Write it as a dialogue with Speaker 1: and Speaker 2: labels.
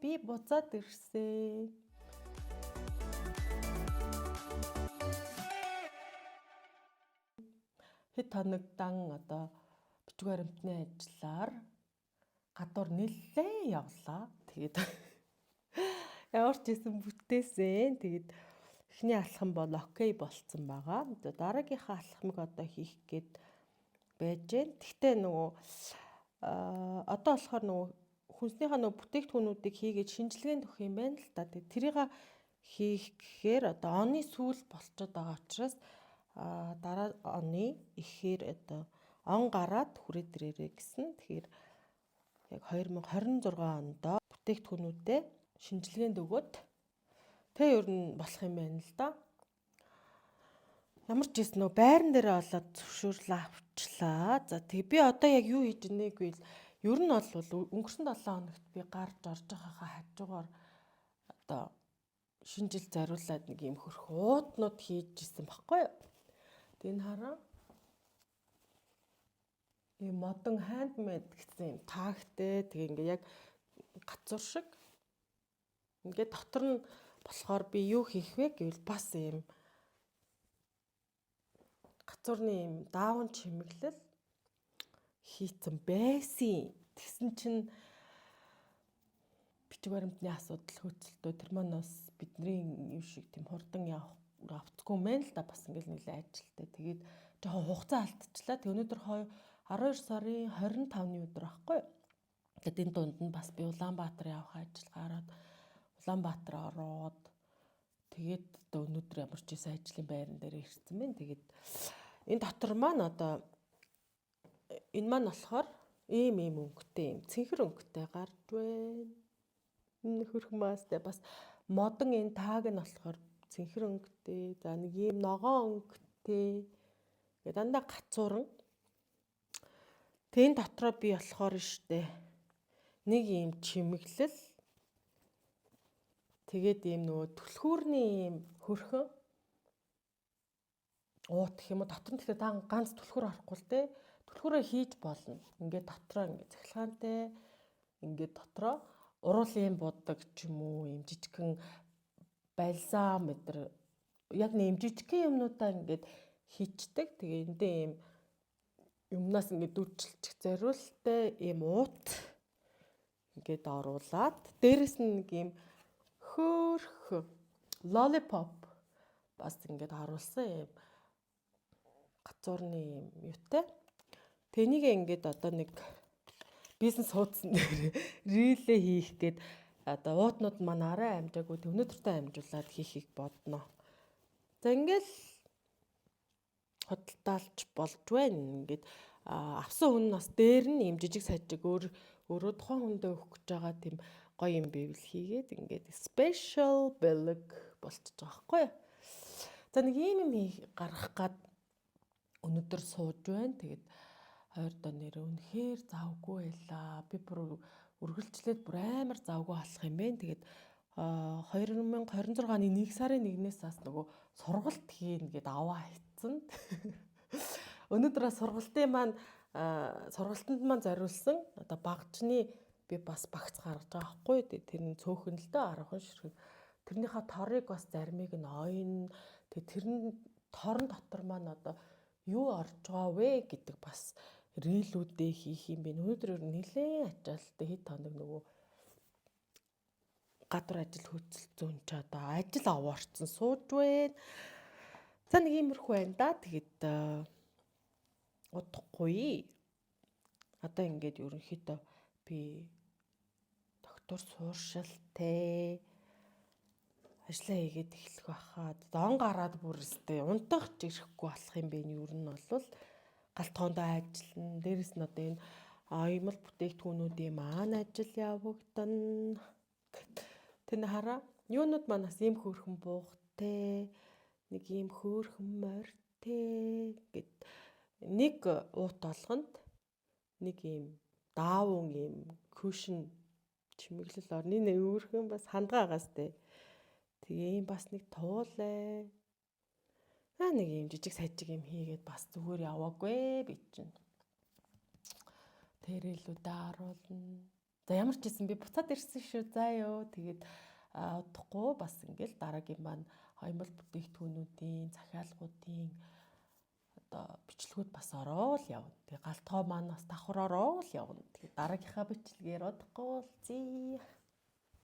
Speaker 1: Би буцаад ирсэн. Хэд хоногдан одоо бичиг баримтны ажиллаар гадуур нэлээд явлаа. Тэгээд ямар ч гэсэн бүтээсэн. Тэгээд эхний алхам бол окей болцсон байгаа. Дараагийнхаа алхмыг одоо хийх гээд байж гэн. Гэхдээ одоо болохоор хүнснийхээ бүтээгдэхүүнүүдийг хийгээд шинжилгээнд өгөх юм байна л да. Тэрийг хийх гэхээр одоо оны сүүл болчиход байгаа учраас дараа оны ихээр одоо он гараад хүрээд ирээрээ гэсэн. Тэгэхээр яг 2026 онд бүтээгдэхүүнүүдэд шинжилгээнд өгөөд ер нь болох юм байна л да. Ямар ч гэсэн байран дээрээ олоод зөвшөөрөл авчлаа. За тэг би одоо яг юу хийж ийнэ гэвэл ер нь бол өнгөрсөн 7 хоногт би гарч орж байгаагаа хажуугаар одоо шинэ жил зориулаад нэг юм хөрх ууднууд хийж исэн баггүй юу. Тэг энэ хараа ийм модон хандмейд гэсэн юм таагтай. Тэг ингээ яг гацуур шиг ингээ дотор нь болохоор би юу хийх вэ гэвэл бас ийм гацуурны ийм даавн чимэглэл хийцэн байсан. Тэгсэн чинь бичиг баримтны асуудал хөөцөлтөө тэр маань бас бидний юм шиг тийм хурдан авцгүй юм байна л да. Бас ингээл нэлээд ажилтай. Тэгээд жоохон хугацаа алдчихлаа. Тэг өнөөдөр 12 сарын 25-ны өдөр байхгүй юу. Тэгээд энэ дунд нь бас би Улаанбаатар явах ажил гараад Улаанбаатар ороод тэгээд одоо өнөөдөр ямар ч байсан ажлын байран дээр ирсэн байна. Тэгээд энэ дотор маань одоо энэ маань болохоор ийм өнгөтэй юм цэнхэр өнгөтэй гарч байна. Энэ хөрхмаастай бас модон энэ тааг нь болохоор цэнхэр өнгөтэй. За нэг ийм ногоон өнгөтэй. Тэгээд дандаа гацууран. Тэн дотроо би болохоор штэ нэг ийм чимэглэл. Тэгээд ийм түлхүүрний ийм хөрхөн уут гэх юм уу дотор нь тэгэхээр ганц түлхүүр орохгүй л те. Түлхүүрээ хийж болно. Ингээд дотроо ингээд цахилгаантай ингээд дотроо уруулын будаг ч юм уу ийм жижигхэн бальзам мэдэр яг нэм жижигхэн юмнуудаа ингээд хийчдэг. Тэгээ эндээ ийм юмнаас ингээд дүржилчих зориултай ийм уут ингээд оруулаад дээрэс нь нэг ийм хөөх лолипоп бас ингээд харуулсан юм гацуурны юм юутай. Тэнийг ингээд одоо нэг бизнес хуудсан дээр рилээ хийх гээд одоо уутнууд маань арай амжаагүй өнөөдөртөө амжуулаад хийхийг бодно. За ингээл хөдөлтаалж болж байна. Ингээд авсан хүн нас дээр нь юм жижиг сажиг өөрөө тухайн хүндээ өгөх гэж байгаа тийм гоё юм байвал хийгээд ингээд special бэлэг болчихж байгаа байхгүй юу. За нэг ийм юм гаргах гад өнөөдөр сууж байна. Тэгээд хоёр доо нэр үнэхээр завгүй байлаа. Би бүр үргэлжлээд бүр амар завгүй болох юм байна. Тэгээд 2026 оны 1 сарын 1-ээс бас нөгөө сургалт хийн гэд аваа хийцэн. Өнөөдөр сургалтанд маань зориулсан одоо багжны би бас багц гаргаж байгаа хгүй. Тэр нь цөөхөн л дөө 10 ширхэг. Тэрнийхээ торыг бас заримыг нь ойн. Тэр нь торон дотор маань одоо юу орж байгаа вэ гэдэг бас рилүүдээ хийх юм бэ. Өнөөдөр нэлээд ачаалттай хэд хоног нөгөө гадуур ажил хөөцөлцөн ч одоо ажил аваарцсан сууж байна. За нэг иймэрхүү байна да. Тэгээд удахгүй. Одоо ингээд ерөнхийдөө би доктор сууршилтэй ажиллаа хийгээд эхлэх байхаа. Он гараад бүр өстэй унтах ч ирэхгүй болох юм бэ. Ер нь бол галтгоондоо ажиллана. Дээрэс нь одоо энэ аймал бүтээгдэхүүнүүдийн маань ажил явагдана. Тэн хараа юунууд манаас ийм хөөрхөн буухтай нэг ийм хөөрхөн морьтой гэд нэг уут болгонд нэг ийм даавун ийм кушн чимэглэл орны өөрхөн бас хандгаагаас тэ. Тэгээ ийм бас нэг туулаа. Нэг ийм жижиг сажиг юм хийгээд бас зүгээр яваагүй би чинь. Тэрэлүүдээ харуулна. За ямар ч гэсэн би буцаад ирсэн шүү. За ёо. Тэгээд удахгүй бас ингээл дараагийн маань хоймол бүтээгдэхүүнүүдийн, захиалгуудын одоо бичлэгүүд бас ороод явна. Тэгээ галтгоо маань бас давхар ороод явна. Тэгээ дараагийнхаа бичлэгээр удахгүй уулзъя.